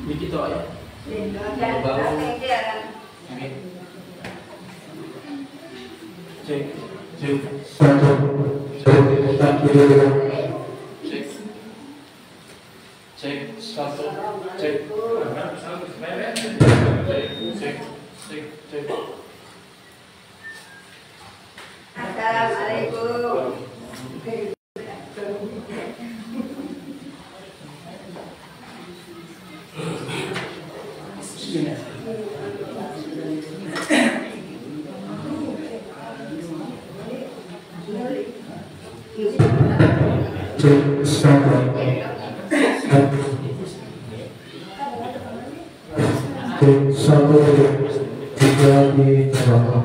Begitu ya. Cek, cek, satu, cek, cek. Assalamualaikum. Satu tiga di belakang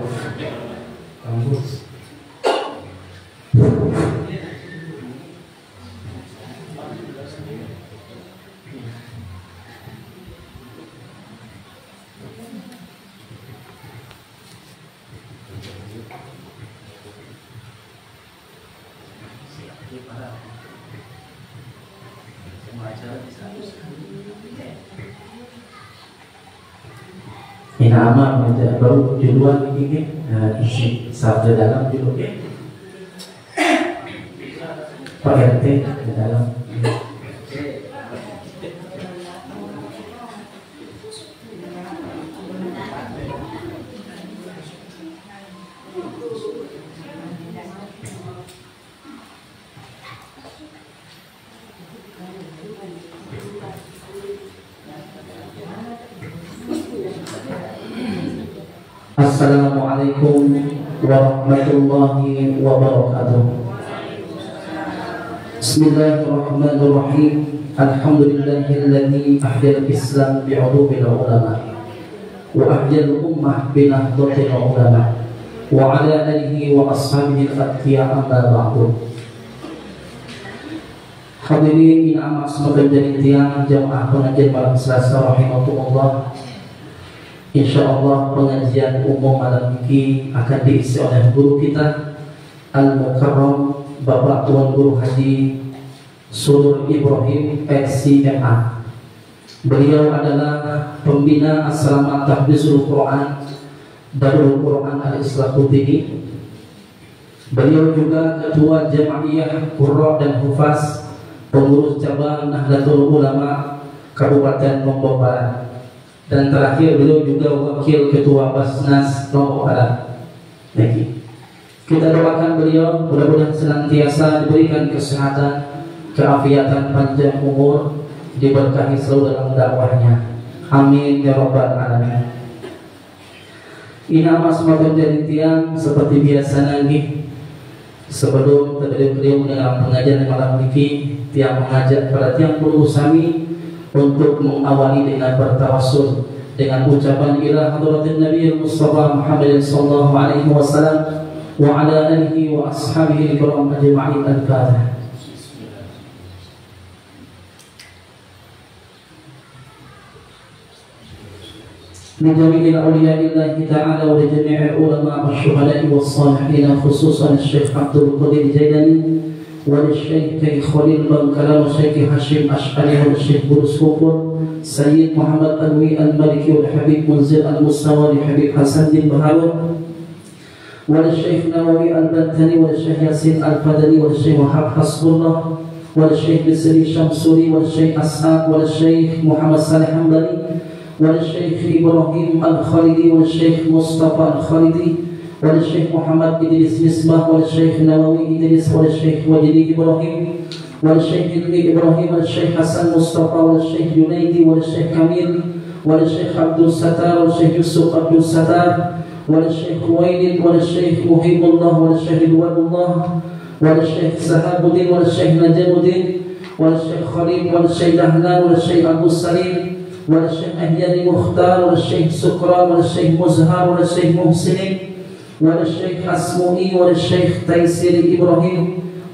kampus. Ini aman baru judulnya ini isi sabda dalam judulnya Pak RT di dalam. Assalamualaikum warahmatullahi wabarakatuh. Bismillahirrahmanirrahim. Alhamdulillahilladzi ahyal Islam bi'ulubil ulama wa ahyal ummah binahdhatil ulama wa ala alihi wa ashabihi al-atqiya amma ba'du. Hadirin yang amat semoga menjadi tiang jamaah pengajian malam Selasa rahimahumullah. Insyaallah pengajian umum malam ini akan diisi oleh guru kita Al-Mukarram Bapak Tuan Guru Haji Surur Ibrahim SCMA. Beliau adalah pembina Asrama Tahfizul Quran Darul Quran Al-Islah Putih. Beliau juga ketua Jamaiyah Qurra dan Hufaz, pengurus cabang Nahdlatul Ulama Kabupaten Lombok Barat. Dan terakhir beliau juga wakil ketua Basnas Lombok Barat. Kita doakan beliau mudah-mudahan senantiasa diberikan kesehatan, keafiatan, panjang umur, diberkahi selalu dalam dakwahnya. Amin ya rabbal alamin. Ini amat semoga menjadi tiang seperti biasa lagi. Sebelum beliau dalam pengajian malam ini, tiang mengajak pada tiang berusaha untuk mengawali dengan bertawassul dengan ucapan ila hadratin Nabi Mustafa Muhammad sallallahu alaihi wasallam wa ala alihi wa ashabihi al-kiram ajma'in. Al-Fatihah. لجميع الأولياء الله تعالى ولجميع العلماء والشهداء والصالحين خصوصا الشيخ عبد القادر الجيلاني وللشيخ خليل بن كلام الشيخ هاشم أشعري والشيخ بورس كوكور سيد محمد ألوي المالكي والحبيب منزل المستوى لحبيب حسن البهاوي وللشيخ نووي البنتني وللشيخ ياسين الفدني وللشيخ وهاب حسب الله وللشيخ بسري شمسوري وللشيخ أسعد وللشيخ محمد صالح حمداني وللشيخ إبراهيم الخالدي وللشيخ مصطفى الخالدي وللشيخ محمد إدريس مصباح وللشيخ نووي إدريس وللشيخ وجدي إبراهيم وللشيخ ابن إبراهيم وللشيخ حسن مصطفى وللشيخ جنيدي وللشيخ كميل وللشيخ عبد الستار وللشيخ يوسف عبد الستار وللشيخ خويلد وللشيخ محب الله وللشيخ رضوان الله وللشيخ سهاب الدين وللشيخ نجم الدين والشيخ خليل والشيخ دهلان والشيخ أبو السليم والشيخ أهيان مختار والشيخ سكران والشيخ مزهر والشيخ محسن والشيخ أسموني والشيخ تيسير إبراهيم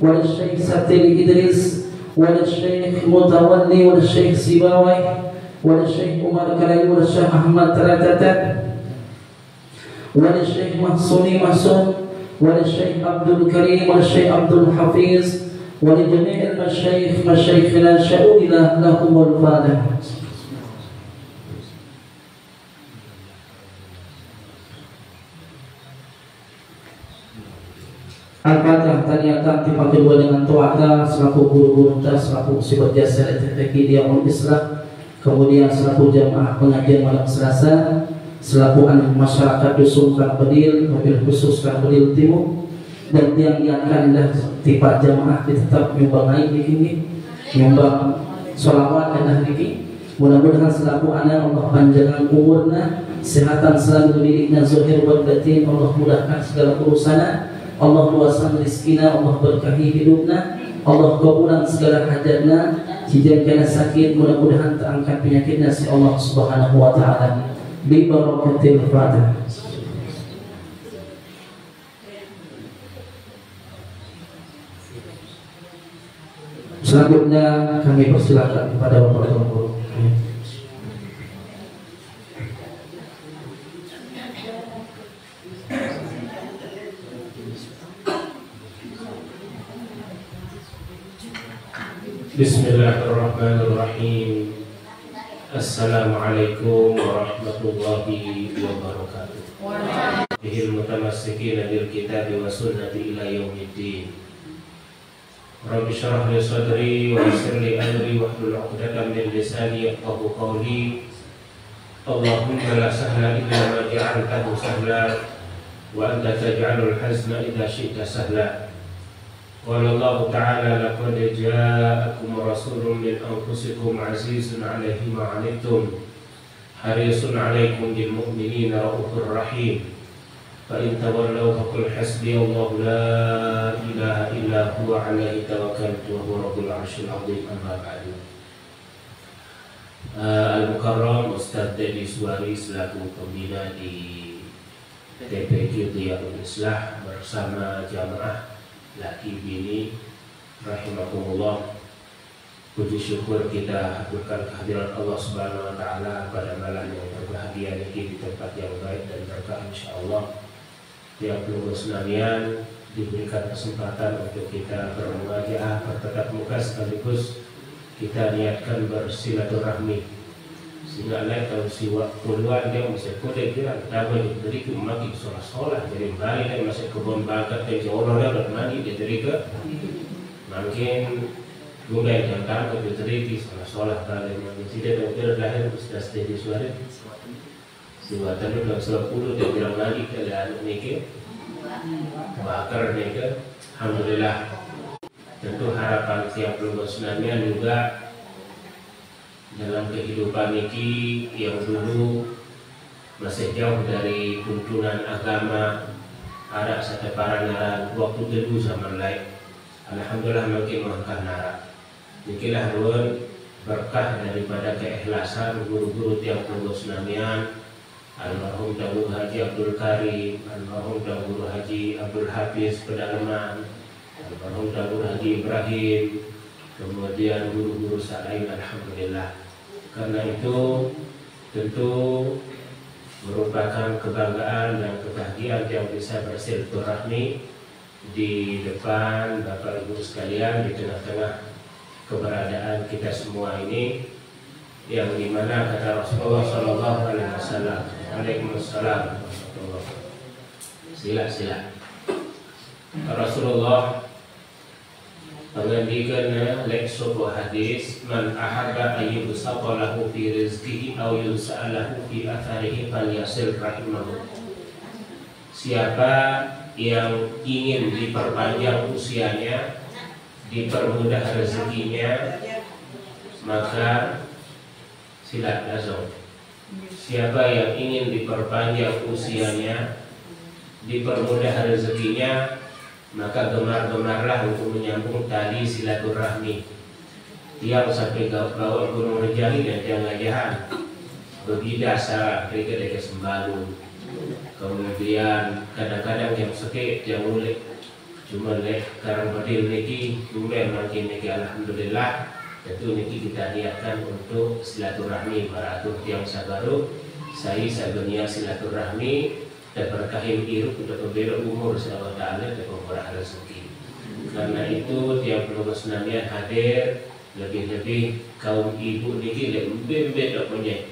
والشيخ ستير إدريس والشيخ متولي والشيخ سيباوي والشيخ عمر كلاي والشيخ أحمد تراتات والشيخ محسوني محسون والشيخ عبد الكريم والشيخ عبد الحفيظ ولجميع المشايخ مشايخنا شؤوننا لهم الفاتحة. Al-Fatihah. Tahniatan dipanggil dengan Tuata selaku guru-guru selaku sifat jasa TPQ Diamul Islam, kemudian selaku jamaah pengajian malam Selasa, selaku anak masyarakat dusun Karbadil, mobil khusus Karbadil Timur, dan yang akan tipe jamaah tetap nyumbang di sini, nyumbang sholawat dan hari. Mudah-mudahan selaku anak Allah panjangkan umurna, kesehatan selalu milikna zahir wal batin, Allah mudahkan segala urusanna, Allah luaskan rizkina, Allah berkahi hidupna, Allah kabulan segala hajatna, jika kena sakit mudah-mudahan terangkat penyakitna si Allah Subhanahu wa taala. Bi barakatil Fatihah. Selanjutnya kami persilakan kepada Bapak Guru. Bismillahirrahmanirrahim. Assalamualaikum warahmatullahi wabarakatuh. Bihil mutamassikin bil kitabi wa sunnati ila yaumiddin. Rabbi shrah li sadri wa yassir li amri wahlul 'uqdatam min lisani yafqahu qawli. Allahumma la sahla illa ma ja'altahu sahla wa anta taj'alul hazna idza syi'ta sahla. Qala Allah ta'ala laqad ja'akum rasulun min anfusikum 'azizun 'alaihi ma 'anittum harisun 'alaikum bil mu'minina raufur rahim. Fa in tawallaw faqul hasbiyallahu la ilaha illa huwa 'alaihi tawakkaltu wa huwa rabbul 'arsyil 'azim. Amma ba'du. Al-Mukarram Ustaz Dedi Suwari selaku pembina di TPQ Diamul Islam bersama jamaah laki bini rahimakumullah. Puji syukur kita haturkan kehadiran Allah Subhanahu wa taala pada malam yang berbahagia ini di tempat yang baik dan berkah insyaallah. Tiap peluru senamian diberikan kesempatan untuk kita bermuajah, bertatap muka, sekaligus kita niatkan bersilaturahmi. Sehingga lain kalau siwa keluar dia masih kode dia tahu diberi ke maki sholat jadi balik dan masih kebun bakat dan jauh dia bermandi dia jadi ke mungkin guna yang tahu dia jadi di sholat balik mungkin tidak ada lahir sudah jadi suara siwa tadi dalam 10 dia bilang lagi ke lalu nike bakar nike. Alhamdulillah, tentu harapan tiap lulus namian juga dalam kehidupan ini yang dulu masih jauh dari tuntunan agama ada satu para nara waktu dulu zaman lain. Alhamdulillah makin mengangkat nara. Inilah ruang berkah daripada keikhlasan guru-guru tiap lulus namian, almarhum Dawud Haji Abdul Karim, almarhum Dawud Haji Abdul Hafiz Pedalaman, almarhum Dawud Haji Ibrahim, kemudian guru-guru lain. Alhamdulillah. Karena itu tentu merupakan kebanggaan dan kebahagiaan yang bisa bersilaturahmi di depan Bapak Ibu sekalian di tengah-tengah keberadaan kita semua ini, yang dimana kata Rasulullah Sallallahu Alaihi Wasallam, Waalaikumsalam, sila Rasulullah mengendikan lek sebuah hadis, man ahabba ayyubsata lahu fi rizqihi aw yus'alahu fi atharihi falyasil rahimahu. Siapa yang ingin diperpanjang usianya, dipermudah rezekinya, maka sila lazim. Siapa yang ingin diperpanjang usianya, dipermudah rezekinya, maka gemar-gemarlah untuk menyambung tali silaturahmi. tiang sampai bawa Gunung Rinjani dan Tiang Gajahan berbeda cara mereka sembalun. Kemudian kadang-kadang yang sakit yang ulik cuma karang badil niki tumben makin niki alhamdulillah. Tentu niki kita niatkan untuk silaturahmi baratur tiang sabaru saya sagunia silaturahmi dan berkahim iruk untuk membela umur Allah Ta'ala dan memperah rezeki. Karena itu tiap pelumas namian hadir, lebih-lebih kaum ibu niki lebih punya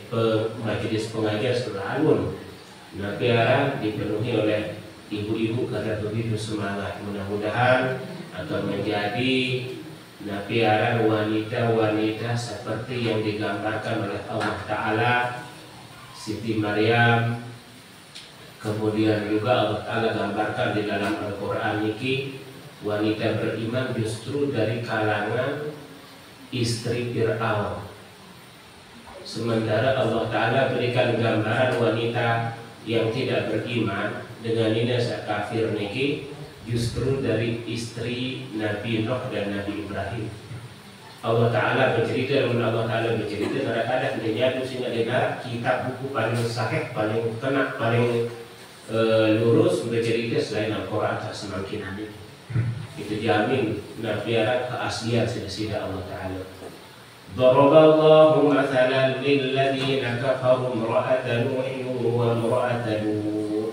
majelis pengajar selalu. Nah, biarlah dipenuhi oleh ibu-ibu karena begitu semangat. Mudah-mudahan akan menjadi nabiaran wanita-wanita seperti yang digambarkan oleh Allah Ta'ala, Siti Maryam. Kemudian juga Allah Ta'ala gambarkan di dalam Al-Quran niki wanita beriman justru dari kalangan istri Fir'aun. Sementara Allah Ta'ala berikan gambaran wanita yang tidak beriman dengan ini kafir niki justru dari istri Nabi Nuh dan Nabi Ibrahim. Allah Ta'ala bercerita, Allah Ta'ala bercerita kadang-kadang dia jatuh sehingga dia kitab buku paling sahih, paling kena, paling lurus bercerita selain Al-Quran tak semakin ini. Itu jamin nafiarat keaslian sida Allah Ta'ala. Daraballahu mathalan lilladzina kafaru imra'ata Nuhin wa imra'ata Lut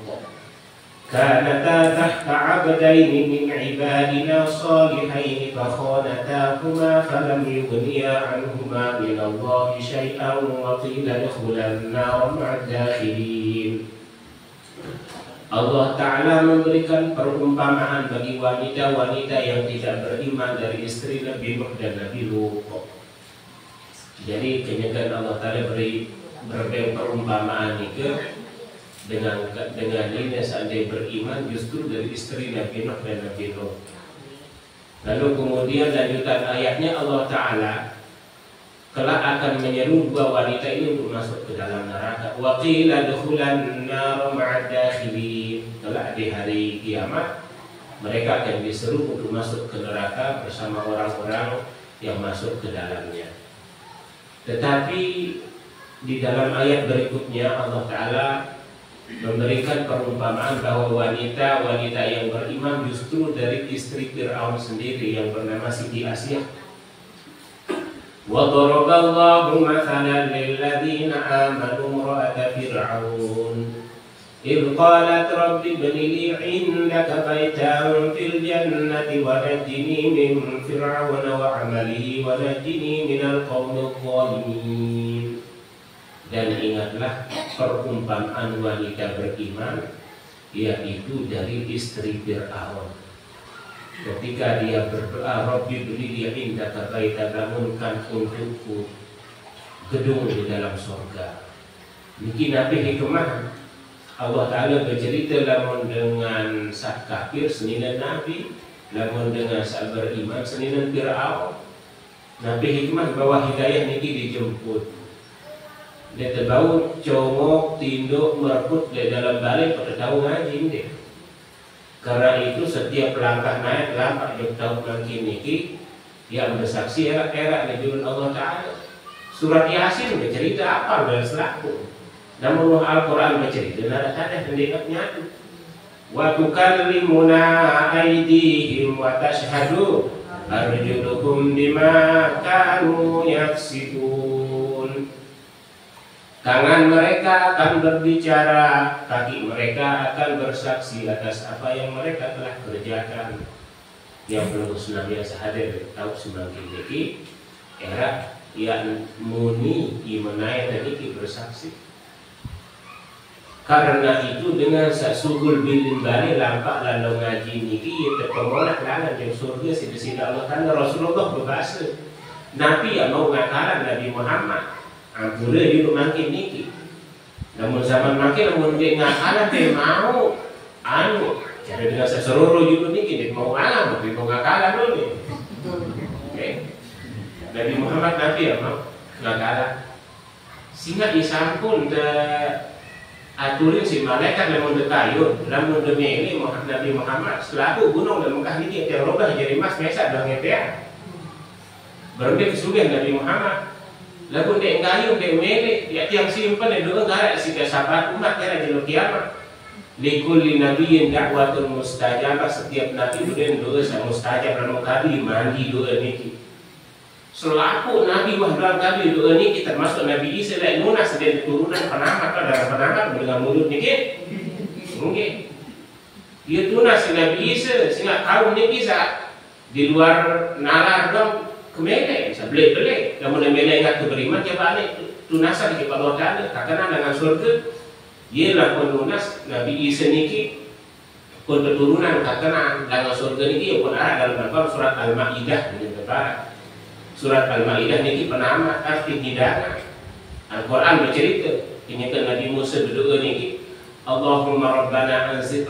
kanata tahta 'abdayn min 'ibadina salihayn fakhanatahuma falam yughniya 'anhuma min Allahi shay'an wa qila idkhulan nar ma'ad dakhilin. Allah Ta'ala memberikan perumpamaan bagi wanita-wanita yang tidak beriman dari istri Nabi Nuh dan Nabi Lut. Jadi kenyataan Allah Ta'ala beri perumpamaan itu dengan ini seandainya beriman justru dari istri Nabi Nuh dan Nabi Lut. Lalu kemudian lanjutan ayatnya Allah Ta'ala kelak akan menyeru dua wanita ini untuk masuk ke dalam neraka. Wa qila dukhulan nar ma'ad dakhilin. Kelak di hari kiamat mereka akan diseru untuk masuk ke neraka bersama orang-orang yang masuk ke dalamnya. Tetapi di dalam ayat berikutnya Allah Ta'ala memberikan perumpamaan bahwa wanita-wanita yang beriman justru dari istri Fir'aun sendiri yang bernama Siti Asyah. وَضَرَبَ اللَّهُ مَثَلًا لِلَّذِينَ آمَنُوا امْرَأَتَ فِرْعَوْنَ إِذْ قَالَتْ رَبِّ ابْنِ لِي عِندَكَ بَيْتًا فِي الْجَنَّةِ وَنَجِّنِي مِنْ فِرْعَوْنَ وَعَمَلِهِ وَنَجِّنِي مِنَ الْقَوْمِ الظَّالِمِينَ. Dan ingatlah perumpamaan wanita beriman yaitu dari istri Fir'aun. Ketika dia berdoa, Rabbi beli dia indaka baita, bangunkan untukku gedung di dalam surga. Niki Nabi hikmah Allah Ta'ala bercerita lamun dengan sah kafir seninan Nabi, lamun dengan sah beriman seninan Fir'aun. Nabi hikmah bahwa hidayah niki dijemput. Dia terbau congok tinduk merebut di dalam balik pada tahu ngaji dia. Karena itu setiap langkah naik lampak yang tahu makin niki yang bersaksi era najul Allah Ta'ala. Surat Yasin bercerita apa dan selaku. Namun Al-Quran bercerita nada-nada pendekatnya itu. Wa tukallimuna aydihim wa tashhadu arjuluhum bima kanu yaksibun. Tangan mereka akan berbicara, kaki mereka akan bersaksi atas apa yang mereka telah kerjakan. Yang belum senang biasa hadir tahu semakin deki era yang muni imanai dan iki bersaksi. Karena itu dengan sasugul bilin bali lampak lalu ngaji niki ya terpemolak langan yang surga sida Allah Ta'ala. Rasulullah berbahasa Nabi yang mau ngakalan Nabi Muhammad boleh di makin niki. Namun zaman makin namun dia ngakalan dia mau cara dengan seseluruh juga niki dia mau alam tapi mau ngakalan dulu nih. Okay. Nabi Muhammad Nabi ya mau ngakalan sehingga isampun aturin si malaikat namun dekayun namun demi ini Nabi Muhammad selaku gunung dan Mekah ini yang robah jadi mas mesak dan ngepean Berarti kesugihan Nabi Muhammad. Lagu dek kayu dek mele dia tiang simpan dan doa gara si sahabat umat kira jelo kiamat. Likulli nabiyyin da'watun mustajabah, setiap nabi dan doa sa mustajab dalam kali mandi doa niki. Selaku nabi wahdalan kali doa niki termasuk Nabi Isa dan Nunas dan turunan penamat darah penamat dengan mulut niki. Nggih. Dia tunas Nabi Isa sehingga kaum niki sa di luar nalar dong kemele sa beli-beli. Namun mele ingat beriman dia balik tunasan kepada Allah Taala takkan dengan surga. Ialah penunas Nabi Isa niki pun keturunan kakana dengan surga niki pun ada dalam surat Al-Maidah ini betul. Surat Al-Maidah niki penamat arti hidayah. Al-Quran bercerita ini kan Nabi Musa berdoa niki Allahumma rabbana anzil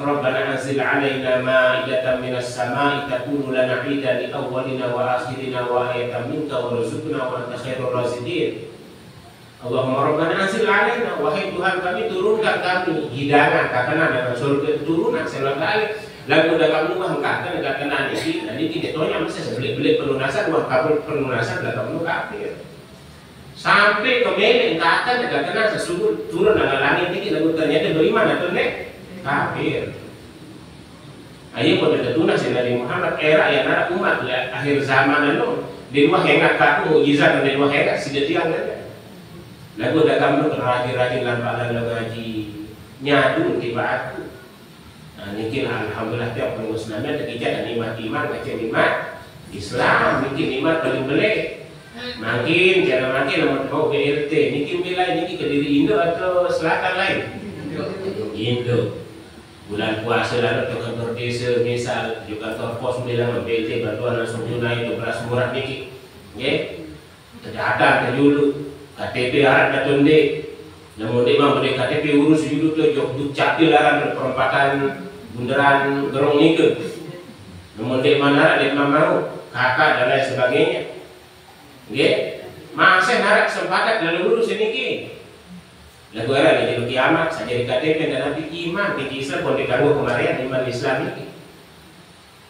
alaina ma'idatan minas sama'i takunu lana 'idan li awwalina wa akhirina wa ayatan minka warzuqna wa anta khairur raziqin. Allahumma rabbana anzil alaina, wahai Tuhan kami turunkan kami hidangan kakana dengan surga turunan selalu kali lagu udah kamu mah kakana kakana ini jadi tidak tonya mesti sebeli-beli pelunasan uang kabel pelunasan udah kamu kafir sampai ke mele kakana kakana sesungguh turun dari langit ini lagu ternyata beriman atau nek kafir. Ayo pada ketunas Nabi Muhammad era yang ada umat akhir zaman lalu di luar hengat kaku mukjizat dan di luar hengat sudah tiang aja. Lagu dah kamu rajin-rajin lampak lalu ngaji nyadu tiba aku. Nah, mungkin alhamdulillah tiap muslimnya terkijat dan nikmat iman, kecil nikmat Islam, mungkin nikmat paling belek. Makin cara makin nomor mau BRT, mungkin wilayah ini Kediri Indo atau selatan lain. Indo. Bulan puasa lalu ke kantor desa misal di kantor pos bilang BRT bantuan langsung tunai itu beras murah niki. Nggih. Terdatar terjulu. KTP harap datang dek, namun dia mau beri KTP urus dulu tu jok capil laran perempatan bundaran gerong ni ke, namun dia mana dia mau kakak dan lain sebagainya, okay? Masa harap sempakat lalu urus ini ke, lagu era dia jadi kiamat, saja di KTP dan nanti iman di Islam pun dikagum kemarin iman Islam ini,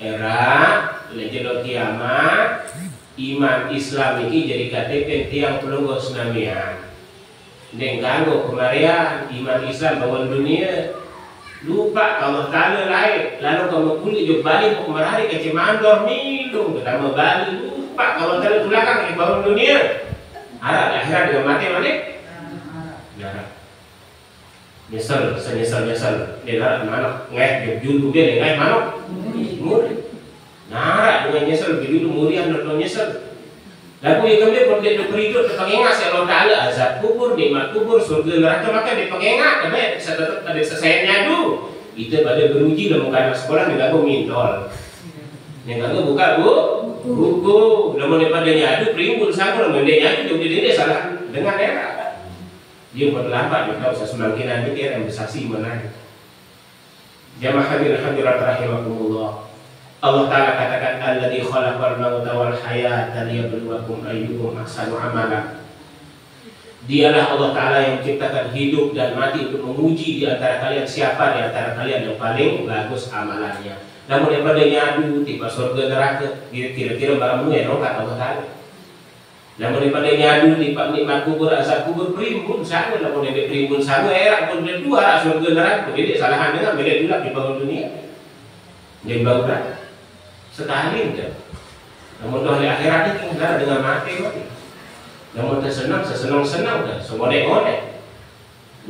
era jadi kiamat. Iman Islam ini jadi KTP tiang pelunggu senamian. Neng ganggu kemarian iman Islam bawah dunia. Lupa kalau kala lain, lalu kamu kulit jauh balik mau kemari ke Cimandor minum, kita mau balik lupa kalau kala belakang di bawah dunia. Ada akhirat dengan mati mana? Nara. Nyesel, senyesal. Dia mana? Ngai jujur dia ngai mana? Murid. Nah, dengan nyesel begitu murian dan nyesel. Lagu yang kami pun dia berido terpengengat si Allah Taala azab kubur, nikmat kubur, surga neraka maka dipengengat. Tapi tetap ada sesayangnya dulu. Kita pada beruji dalam keadaan sekolah dengan aku mintol. Yang aku buka buku, namun daripada nyadu perimbun sama, namun dia nyadu dia salah dengan era. Dia berlambat, dia usah semakin nanti dia yang bersaksi menang. Jamaah hadirat rahimakumullah. Allah Ta'ala katakan alladzi khalaqal mauta wal hayata liyabluwakum ayyukum ahsanu amala. Dialah Allah Ta'ala yang menciptakan hidup dan mati untuk menguji di antara kalian siapa di antara kalian yang paling bagus amalannya. Namun daripada nyadu tiba surga neraka kira-kira barangmu ya rokat Allah Ta'ala. Namun daripada nyadu tiba nikmat kubur azab kubur primbun sama, namun dia primbun sama era pun berdua surga neraka. Jadi salahan dengan beda juga di bangun dunia. Dia bangun sekali enggak. Namun di akhirat itu enggak dengan mati. Namun tersenang kan, sengolek-ngolek.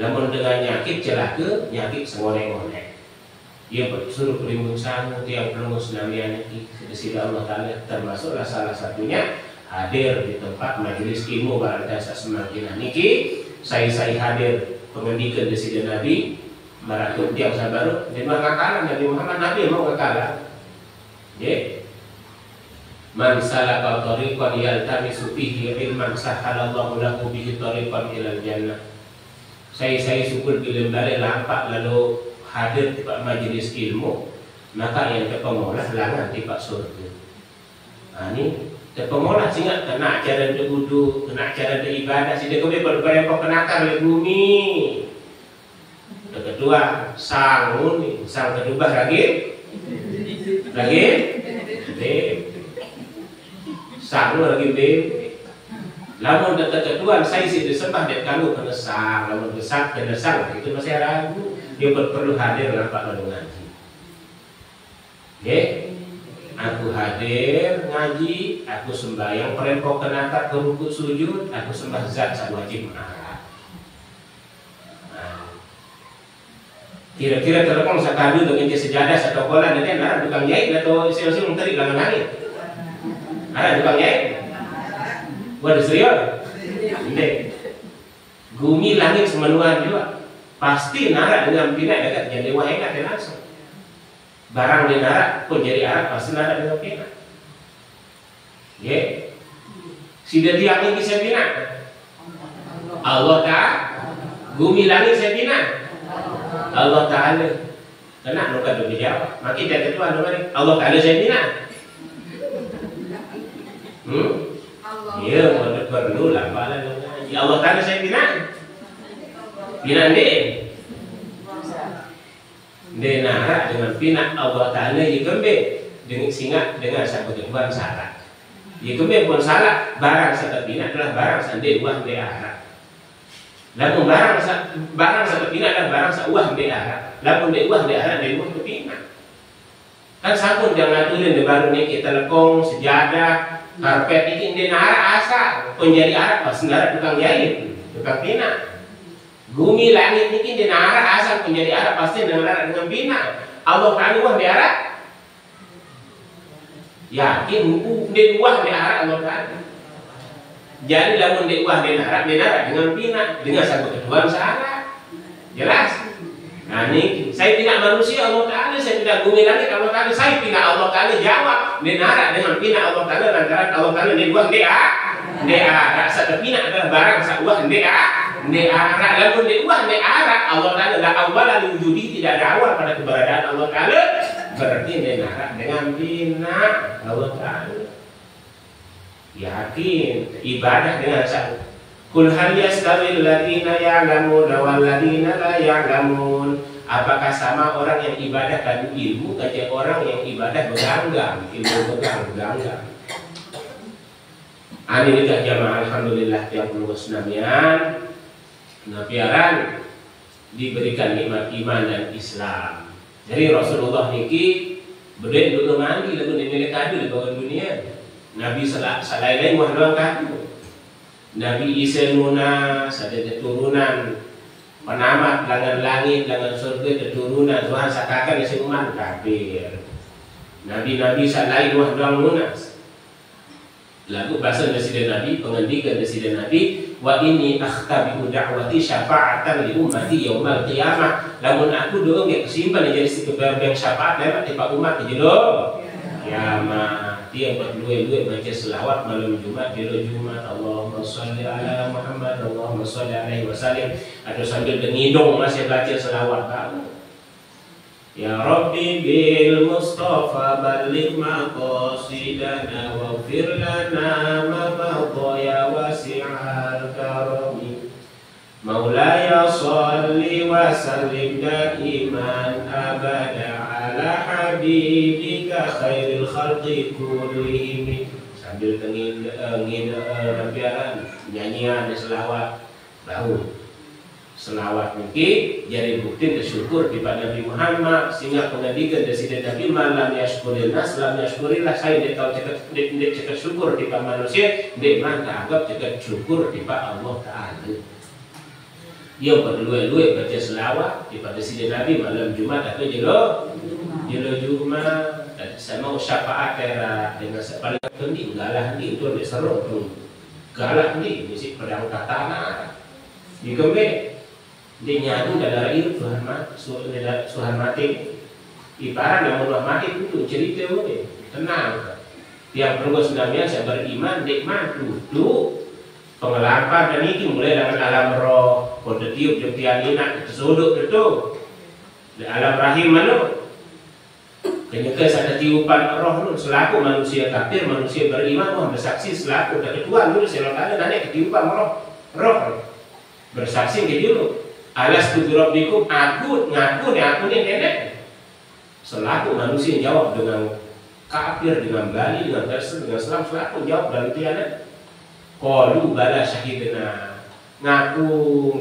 Namun dengan nyakit celaka, nyakit sengolek-ngolek. Ia suruh perimbun sangu tiang pelunggu senamian ini disida Allah Ta'ala termasuklah salah satunya hadir di tempat majelis ilmu barang jasa semakin niki. Saya hadir pengendikan disida Nabi maratuk tiang sabaru dan mengakalan Nabi Muhammad Nabi mau ngakalan. Ya, man salaka tariqan yaltamisu fihi ilman sahhalallahu lahu bihi tariqan ilal jannah. Saya syukur bila balik lampak lalu hadir di majelis ilmu, maka yang terpengolah langan di surga. Nah, ini terpengolah sehingga kena acara berwudu, kena acara beribadah, sehingga kami berbayar penakar oleh bumi. Yang kedua, sang kedua lagi sang lagi bebe. Lamun dekat Tuhan saya sih disembah dek kamu kena sang, lamun besar kena sang itu masih ragu. Dia perlu hadir nampak lalu ngaji. Oke, aku hadir ngaji, aku sembahyang perempok kenata ke rukuk sujud, aku sembah zat sak wajib menara. Kira-kira telepon sakadu dengan dia sejadah satu kola nanti nara tukang jahit atau isi-isi menteri langan langit. Nara tukang jahit. Buat serius, ini bumi langit semenuan juga pasti nara dengan pina dekat jadi wahai nggak langsung barang di nara pun jadi Arab pasti nara dengan pina. Ya, sudah tiang ini saya pina. Allah Taala bumi langit saya pina. Allah Taala kena nuka dulu jawab. Makin dari itu Allah Taala saya pina. Ya, perlu lah ya Allah Taala saya bina dia nara dengan pina Allah Taala yikembe dengan singa dengan satu kebuan salah yikembe pun salah barang satu pina adalah barang sande uang de arah lalu barang satu pina adalah barang seuah de arah lalu de uang de arah de uang pina kan sabun jangan tulen de baru nih kita lekong sejadah karpet ini di nara asa penjadi Arab pas nara tukang jahit tukang pina bumi langit ini di nara asa penjadi Arab pasti nara dengan pina Allah Taala wah di Arab yakin di wah di Arab Allah Taala jadi lamun di wah di nara dengan pina dengan satu ketuan salah jelas. Nah ini saya tidak manusia Allah Taala, saya tidak bumi langit Allah Taala, saya pina Allah Taala jawab menara dengan pina Allah Taala lantaran Allah Taala di buah rasa pina adalah barang sauah lalu di buah Allah Taala la awal wujudi tidak ada awal pada keberadaan Allah Taala berarti menara dengan pina Allah Taala yakin ibadah dengan satu. Kul hal yastawil ladina ya'lamun wal ladina la ya'lamun. Apakah sama orang yang ibadah kadu ilmu kayak orang yang ibadah beganggang, ilmu beganggang. Ani nikah jamaah alhamdulillah yang lulus namian. Nabiaran diberikan nikmat iman dan Islam. Jadi Rasulullah niki beden dulu mandi lalu dimiliki kadu di bawah dunia. Nabi sallallahu muhammad kadu. Nabi Isa nuna sada keturunan penamat langan langit langan surga keturunan Tuhan sakakan isi umat kafir. Nabi-nabi salai wah doang lunas. Lalu bahasa Presiden Nabi pengendikan Presiden Nabi wa ini akhtabi da'wati syafa'atan li ummati yaumal qiyamah. Lamun aku doang ya kesimpan jadi si keberbeng syafaat lewat di pak umat jelo kiamat. Dia berdua-dua baca selawat malam Jumat di Jumat Allahumma sholli ala Muhammad Allahumma sholli alaihi wasallam atau sambil dengidong masih baca selawat kamu ya Rabbi bil Mustafa balligh maqasidana waghfir lana ma madha ya wasi'al karami Maulaya sholli wa sallim daiman abada ala habibika khairil khalqi kullihim. Sambil ngidaran nyanyian selawat baru selawat mungkin jadi bukti bersyukur kepada Nabi Muhammad sehingga pengendikan dari Nabi malam yashkuril nas lam yashkurillah saya tidak tahu cekat syukur kepada manusia dia mana anggap cekat syukur kepada Allah Ta'ala. Yang berdua-dua baca selawat kepada Sidin Nabi malam Jumat atau jelo Jumat sama syafaat era dengan paling penting galah ni itu lebih seru tu galah ni mesti pedang katana di kembe dia nyatu dalam air Tuhan mati ibarat yang mau mati itu cerita boleh tenang tiap perlu sebenarnya saya beriman nikmat tu pengelapan dan ini mulai dengan alam roh kode tiup jempian inak tersuduk itu di alam rahim mana kenyaka ada tiupan roh lu selaku manusia kafir manusia beriman wah bersaksi selaku dari Tuhan lu selalu ada ketiupan roh bersaksi ke dulu alas tu rabbikum aku ngaku ni nenek selaku manusia jawab dengan kafir dengan Bali, dengan Kristen, dengan Islam, selaku jawab dari tiada. Qalu bala syahidna. Ngaku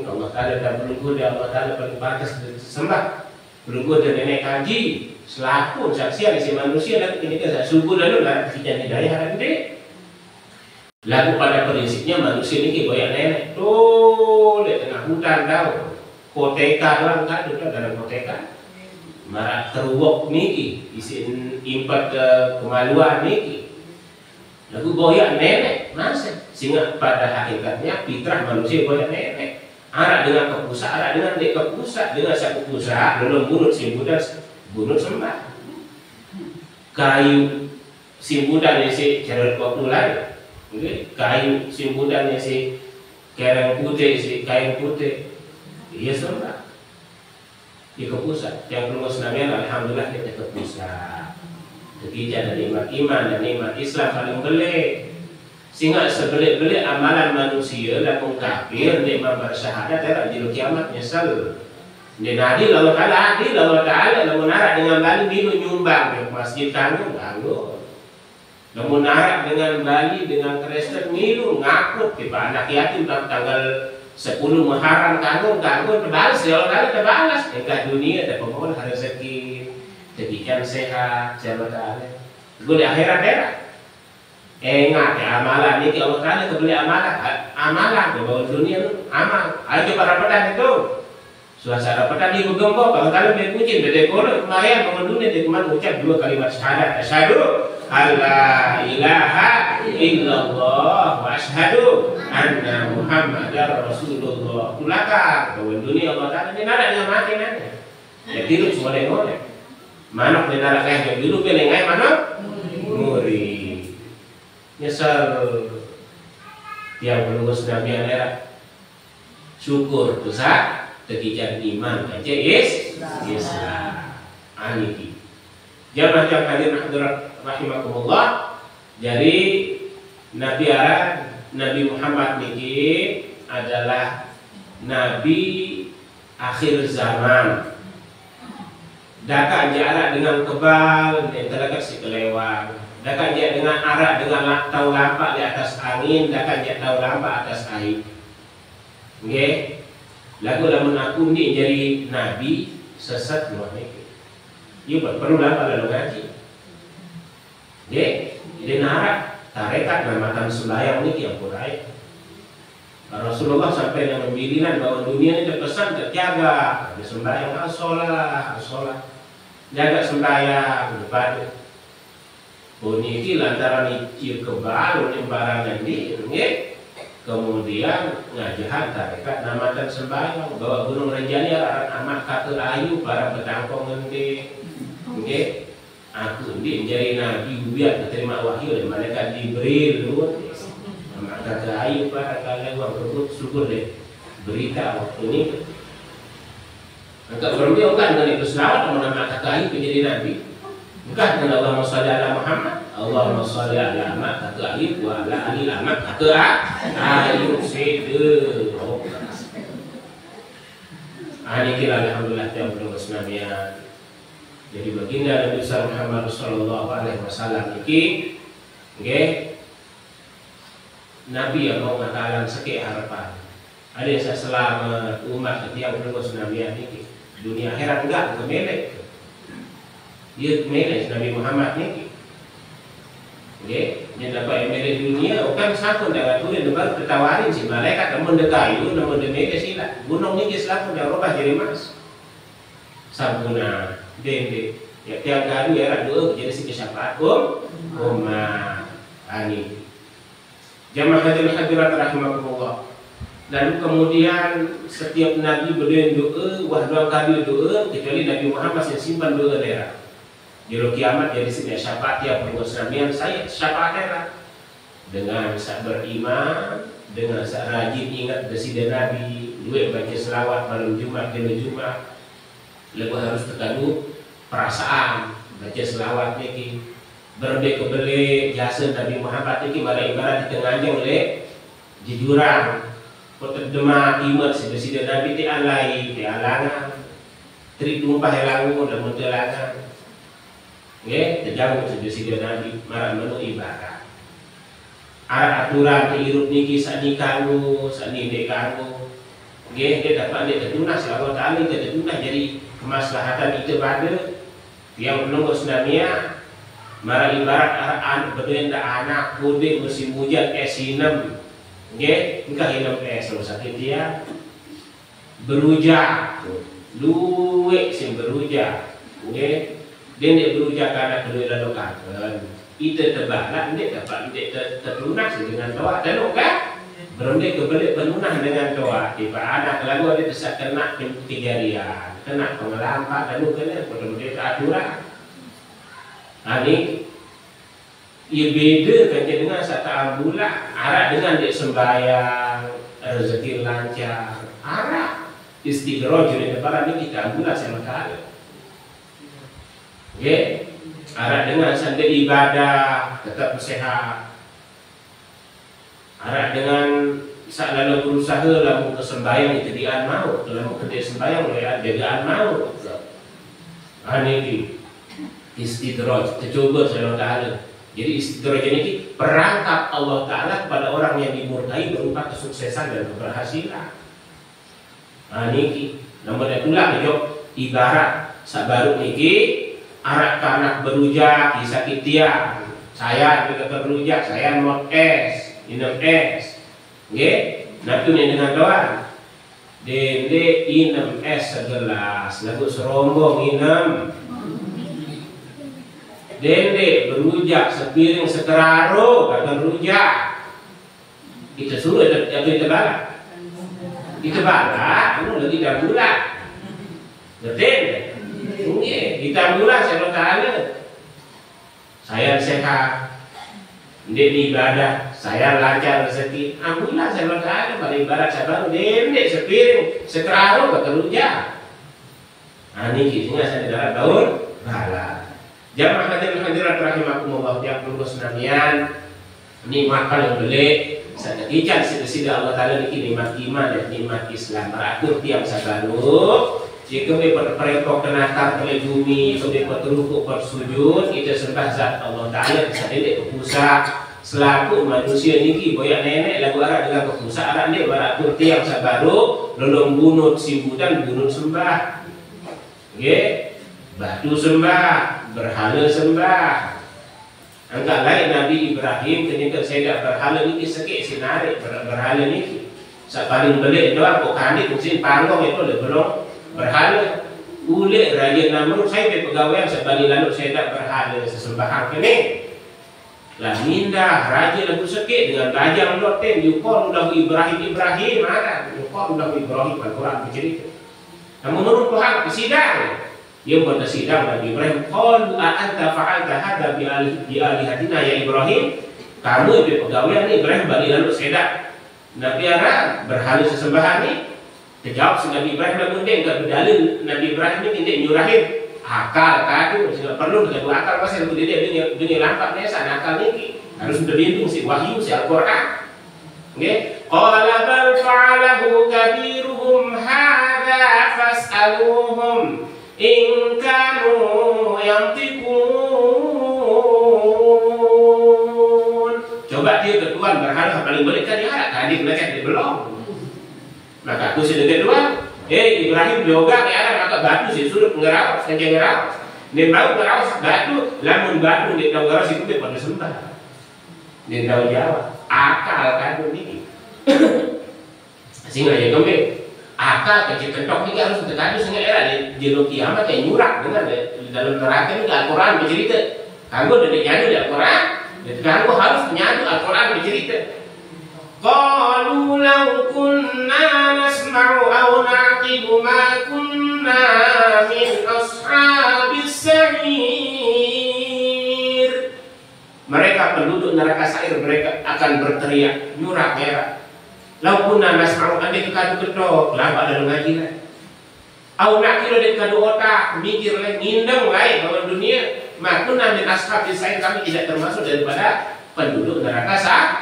Allah Ta'ala dan belum dia Allah Ta'ala paling pantas disembah. Belum ada nenek kaji selaku saksian si manusia dan ketika saya subuh lalu lah kita hidayah nanti. Lalu pada prinsipnya manusia ini banyak nenek tuh di tengah hutan tahu. Koteka orang kan dalam koteka. Marak teruwok niki isin impat kemaluan niki lagu boyak nenek masih sehingga pada hakikatnya fitrah manusia boyak nenek arak dengan kepusa arak dengan dek kepusa dengan saku pusa belum bunut simbudan bunut sembah kayu simbudan si carut popular kayu simbudan si kereng putih si kain putih iya sembah di kepusat yang perlu senabian alhamdulillah kita kepusat ketiga dari iman dan nikmat Islam paling belik sehingga sebelik-belik amalan manusia dan kafir nikmat bersyahadat tidak jil kiamat nyesel dan adil Allah Ta'ala adil Allah Ta'ala namun narak dengan Bali bilu nyumbang di masjid tanggung ganggu namun narak dengan Bali dengan Kristen milu ngakut tiba anak yatim tanggal 10 Muharram tanggung terbalas ya Allah terbalas dekat dunia ada pemohon rezeki demikian sehat jamaah Ta'ala gue di akhirat ya ingat ya amalan ini Allah Ta'ala kebeli amalan di bawah dunia amal ayo coba rapetan itu suasana rapetan di Gembok Allah Ta'ala berpuji dari kono kemarin bangun dunia di kemarin ucap 2 kalimat syahadat asyhadu alla ilaha illallah wa asyhadu anna Muhammadar Rasulullah. Kulakar bahwa dunia Allah Ta'ala ini nada yang mati nanti. Ya tiru semua dengar. Manok di nada kayak dulu pilih ngai manok muri. Nyesal yang berlulus Nabi Anera. Syukur dosa kegiatan iman aja Islam. Aniki. Jamaah yang hadir rahimakumullah. Jadi Nabi Arab Nabi Muhammad niki adalah Nabi akhir zaman. Daka jarak dengan kebal dan terdekat si kelewang. Daka jarak dengan arak dengan tahu lampak di atas angin. Daka jarak tahu lampak atas air. Okay. Lagu lamun aku ni jadi Nabi sesat luar niki. Iya perlu lampak lalu ngaji. Okay. Jadi narak tarekat namatan sembahyang ini yang kurai. Rasulullah sampai yang membilingan bahwa dunia ini terpesan terjaga. Ada sembahyang sholat, jaga sembahyang depan. Bunyi ini lantaran icir kebal barang di, kemudian ngajahan tarekat namatan sembahyang bahwa Gunung Renjani amat kata ayu para petangkong nanti. Aku ini menjadi nabi biar terima wahyu dari malaikat Jibril dulu. Maka ayu para kalian berebut syukur deh berita waktu ini. Maka bermimpi kan dengan itu selawat menama kata ayu menjadi nabi. Bukan dengan Allahumma sholli ala Muhammad, Allahumma sholli ala Muhammad kata ayu wa ala ali Muhammad kata ayu sede. Ini kira alhamdulillah yang bermusnahnya. Jadi baginda Nabi Muhammad sallallahu alaihi wasallam iki nggih Nabi yang mau ngatakan seki harapan. Ada yang selamat umat setiap berus Nabi ini dunia akhirat enggak kemelek. Dia kemelek Nabi Muhammad ini. Nggih, dia dapat emelek dunia bukan satu dengan tu yang baru tertawarin si malaikat namun dekayu namun demelek sila. Gunung ini selaku dah robah jadi mas. Sabuna dende ya tiap hari ya doa jadi si syafaat ani jamaah hadirat rahimakumullah. Lalu kemudian setiap nabi berdoa wah 2 kali doa kecuali Nabi Muhammad yang simpan doa daerah jero kiamat jadi si syafaat ya perwasabian saya syafaat daerah dengan sak beriman dengan sak rajin ingat desida Nabi duit baca selawat malam Jumat Jumat. Lebih harus terkandung perasaan baca selawat niki berde kebeli jasa Nabi Muhammad niki pada ibarat di tengah oleh jujurang potong demak imat sebesida Nabi ti alai ti alangan tri tumpah elangu dan mutelangan terjauh sejauh Nabi marah menu ibarat. Ada aturan kehirup niki sani kamu, sani dek kamu. Dia dapat dia tertunas Allah Taala dia tertunas jadi kemaslahatan itu pada yang menunggu senamia marah ibarat anak berdua anak mudik musim hujan sinem. Engkau hidup kalau sakit dia berujak, luwe sing berujak. Dia berujak karena kedua lalu kangen. Itu terbalik, dia dapat dia terlunas dengan doa dan kan? Berunding kebalik penunah dengan doa. Tiba anak lalu ada desak kena kejadian, kena pengelampak lalu kena berbeda aturan. Ini ia beda kan dengan satu ambulan. Arah dengan dia sembahyang, rezeki lancar. Arah istighroh jadi lebaran ini kita ambulan sama kali. Arah dengan sandi ibadah tetap sehat. Arah dengan saat lalu berusaha lalu kesembayang itu dia mau, lalu kerja sembayang oleh jagaan mau. Ini istidraj, tercoba Allah Taala. Jadi istidraj ini perangkap Allah Taala kepada orang yang dimurkai berupa kesuksesan dan keberhasilan. Ini namun itulah ibarat sabaru niki anak anak berujak disakit dia. Saya juga berujak, saya mau minum es. Nanti dengan doa. Dende minum es segelas, lalu serombong minum. Dende berujak sepiring sekeraro, kata rujak. Kita suruh atau kita balak. Kita balak, kamu lagi dah bulat. Betul? Kita bulat saya Taala. Saya sehat. Dia ibadah, saya lancar rezeki. Alhamdulillah saya Taala pada ibadat saya baru dende sepiring sekeraro kata rujak. Ini kisahnya saya dalam tahun balak. Jamaah hadirin rahimakumullah yang perlu senamian nikmat paling belik saya ikan sida Allah Taala niki nikmat iman dan nikmat Islam beratur tiang sabaru jika mereka perempok kenatar oleh bumi mereka terukuk bersujud kita sembah zat Allah Taala bisa dedek kepusat selaku manusia niki boyak nenek lagu arah dengan kepusat arah dia beratur tiang sabaru lolong bunut simbutan bunut sembah batu sembah berhala sembah. Angkat lain Nabi Ibrahim ketika saya berhala ni sikit sinarik berhala ni. Sak paling belik doa kok kandik mesti panggung itu le belum berhala. Ulik raja Namrud saya pegawai sebali lalu saya tak berhala sesembahan kene. Lah mindah raja lagu sikit dengan bajang loten yukon udah Ibrahim ada yukon udah Ibrahim Al-Quran bercerita. Namun menurut Tuhan kesidang dia pada sidang Nabi Ibrahim, qalu a'anta fa'alta hadza bi alihatina ya Ibrahim? Kamu itu pegawai ni Ibrahim balik lalu sedak. Nabi Arab berhala sesembahan ni. Terjawab Nabi Ibrahim namun dia enggak berdalil Nabi Ibrahim ni tidak nyurahin akal kadu, tidak perlu dengan akal pasal itu dia dunia lampak biasa akal ni harus berlindung si wahyu si Al-Qur'an. Nggih, qala bal fa'alahu kabiruhum hadza fas'aluhum in kanu yantiqun. Coba dia ke Tuhan berhala paling boleh kan dia tadi mereka dia belum. Maka aku sudah kedua, Ibrahim juga ke arah maka batu sih suruh ngerawas, kencing ngerawas. Dia mau ngerawas batu, lamun batu dia tahu ngerawas itu dia pada sembah. Dia tahu jawab, akal kan ini. Sehingga ya kembali. Akal kecil kentok ini harus terkadu sehingga era di jero kiamat yang nyurak dengan dalam neraka ini Al-Quran bercerita. Kamu udah nyanyi di Al-Quran, kamu harus nyanyi Al-Quran bercerita. Qalu law kunna nasma'u aw naqilu ma kunna min ashabis sa'ir. Mereka penduduk neraka sa'ir mereka akan berteriak nyurak merah. Lau kunna nasma'u ande kadu ketok laba dalam ngaji lah. Au nak kira dek kadu otak mikir lah ngindeng lain dalam dunia. Makuna min ashabis sa'ir kami tidak termasuk daripada penduduk neraka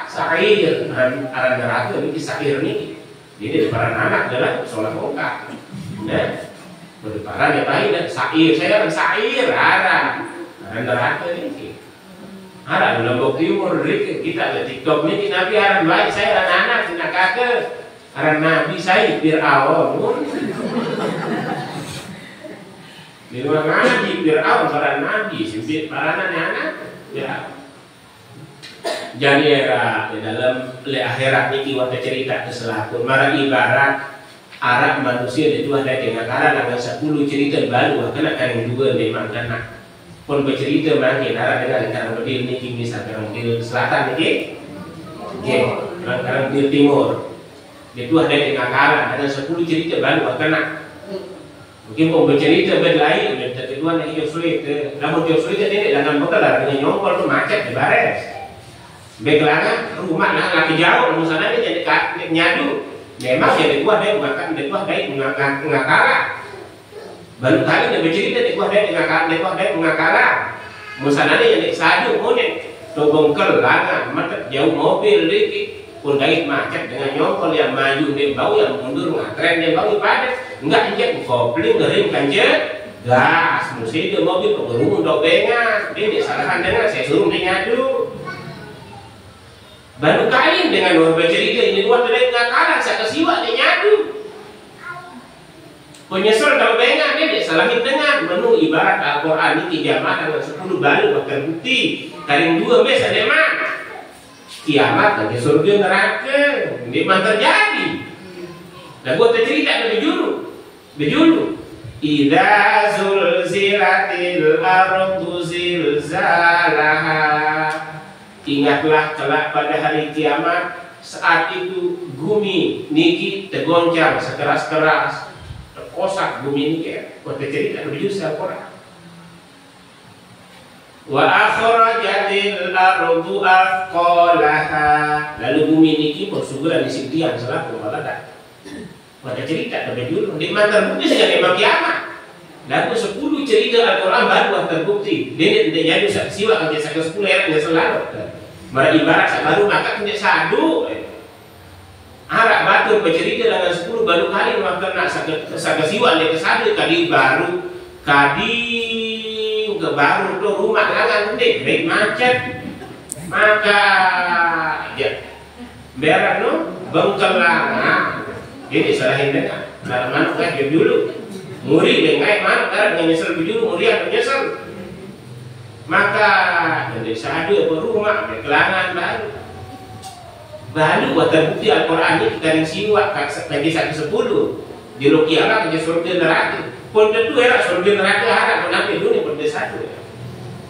sa'ir. Aran neraka ini sa'ir ini. Jadi para anak adalah sholat muka. Nah, berdeparan ya baik dan sa'ir saya kan sa'ir arah. neraka ni. Harap Lombok Timur kita ke TikTok ni Nabi harap baik saya anak-anak nak kakak harap Nabi saya Fir'aun. Di rumah Nabi Fir'aun para Nabi sempit para anak ya. Jadi era di dalam akhirat ni kita cerita keselakun marah ibarat Arab manusia itu ada dengan cara dengan 10 cerita baru kena kan dua memang kena pun bercerita makin Arab dengan cara model ni misalnya model selatan ni orang model timur itu ada dengan cara dengan 10 cerita baru kena mungkin pun bercerita berlain dan kedua lagi yang sulit namun yang sulit ini dengan bekal dengan nyongkol tu macet di bares bekelangan rumah lah lagi jauh misalnya ni jadi nyadu memang yang dikuah dia makan dikuah dia mengakala baru kali dia bercerita dikuah dia mengakala misalnya yang sadu monek tobongkel langan macet jauh mobil dikit pun gait macet dengan nyongkol yang maju dia bau yang mundur ngatren dia bau padat enggak injek kopling ngering kanjet gas mesti dia mobil pengerum untuk bengan dia disalahan dengan saya suruh dia ngadu baru kali dengan orang bercerita ini dua terlalu ngakalan saya kesiwak dia nyadu penyesal kalau bengan dia disalahin dengan menu ibarat Al-Quran ini kiamat dengan 10 balu terbukti karing 2 mes ada mana kiamat bagi surga neraka memang terjadi dan buat cerita berjulu idza zulzilatil ardu zilzalaha ingatlah kelak pada hari kiamat saat itu bumi niki tergoncang sekeras-keras terkosak bumi niki buat cerita berjulu Al-Quran wa akhrajatil ardu afqalaha lalu bumi niki persuguran disitian selaku malada pada cerita berjulu di mana terbukti saja memang kiamat lalu 10 cerita Al-Quran baru terbukti dia tidak jadi siwa kerja saya 10 ayat yang selalu mara ibarat baru maka tidak sadu harap batu bercerita dengan 10 baru kali maka nak saya siwa dia kesadu kali baru ke baru tu rumah langan gede baik macet maka ya berak no bengkelang jadi selain dengan dalam mana kan dia dulu muri dengan mana karena dengan nyesel dulu muri atau nyesel maka jadi sadu berumah berkelangan baru buat terbukti Al-Quran ini kita yang siwa lagi 110 di Rukialah ke surga neraka pun tentu era surga neraka harap menambil dunia pun dia satu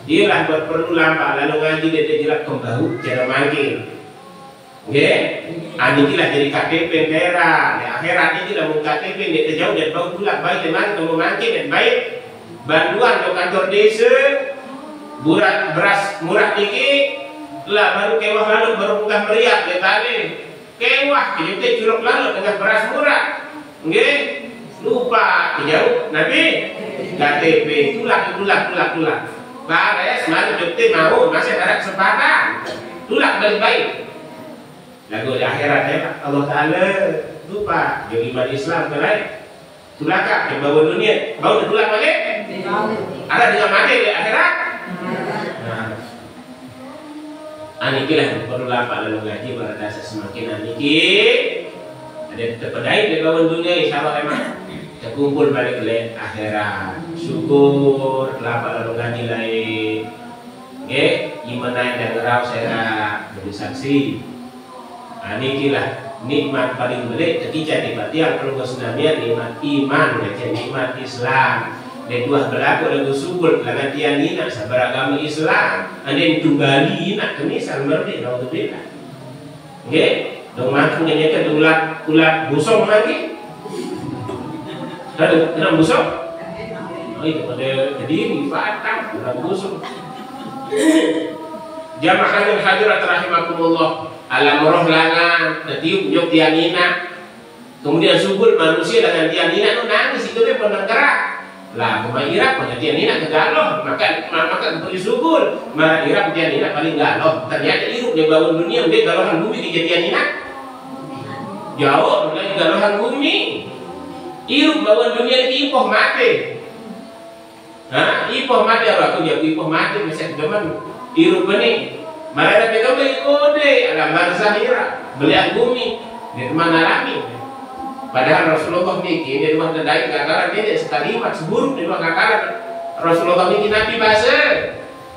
dia lah perlu lampak lalu ngaji dia jelas kembau cara manggil anikilah jadi KTP daerah di akhirat ini lah mau KTP dia terjauh dan bau pulak baik dan mari kamu mangkin dan baik bantuan ke kantor desa beras murah dikit lah baru kewah lalu baru bukan meriak dia tadi kewah kita curug lalu dengan beras murah lupa jauh Nabi KTP tulak bahaya ya semalam dokter mau masih ada kesempatan tulak baik-baik lagu di akhirat ya Allah Ta'ala lupa jadi iman Islam terlain tulakak yang bawa dunia bawa tulak balik ada dengan mana di akhirat anikilah perlu lapak lalu ngaji pada semakin aniki ada terpedai di bawah dunia insya Allah memang terkumpul balik ke akhirat syukur lapak lalu ngaji lain iman naik dan ngerau saya beri saksi anikilah nikmat paling belik ketika nikmat yang perlu kesenamian nikmat iman nikmat Islam dan dua berlaku lagu subur pelanggan tiang nina sabaragama Islam ada yang tunggali nak kemisal merdek kalau tu beda dong makan nyanyikan ulat busong lagi ada busong itu pada kediri patah ulat busong jamaah yang hadirat rahimakumullah alam roh langan natiup nyok tiang nina kemudian subur manusia dengan tiang nina itu nangis itu dia pernah gerak lah pemain Irak pengertian ini nak kegaloh maka beri syukur maka Irak pengertian ini paling galoh ternyata Irak dia bangun dunia dia galohan bumi kejadian ini jauh mulai galohan bumi Irak bangun dunia ini impoh mati Ipoh mati aku dia ipoh mati masih teman iru bani. Mereka betul beli kode alam barzah belian bumi di teman alami. Padahal Rasulullah niki di rumah terdai kakaran dia sekalimat seburuk di rumah kakaran Rasulullah niki nabi bahasa